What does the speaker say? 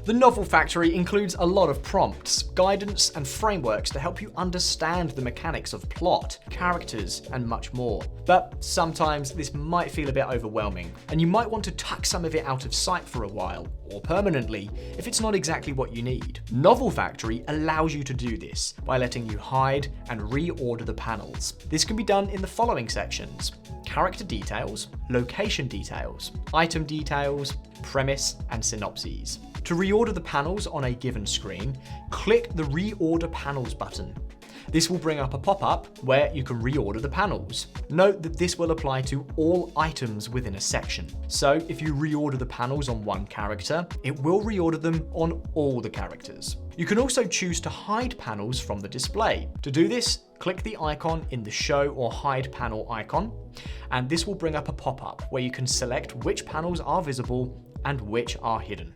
The Novel Factory includes a lot of prompts, guidance, and frameworks to help you understand the mechanics of plot, characters, and much more. But sometimes this might feel a bit overwhelming, and you might want to tuck some of it out of sight for a while, or permanently, if it's not exactly what you need. Novel Factory allows you to do this by letting you hide and reorder the panels. This can be done in the following sections: character details, location details, item details, premise, and synopses. To reorder the panels on a given screen, click the Reorder Panels button. This will bring up a pop-up where you can reorder the panels. Note that this will apply to all items within a section. So if you reorder the panels on one character, it will reorder them on all the characters. You can also choose to hide panels from the display. To do this, click the icon in the Show or Hide Panel icon, and this will bring up a pop-up where you can select which panels are visible and which are hidden.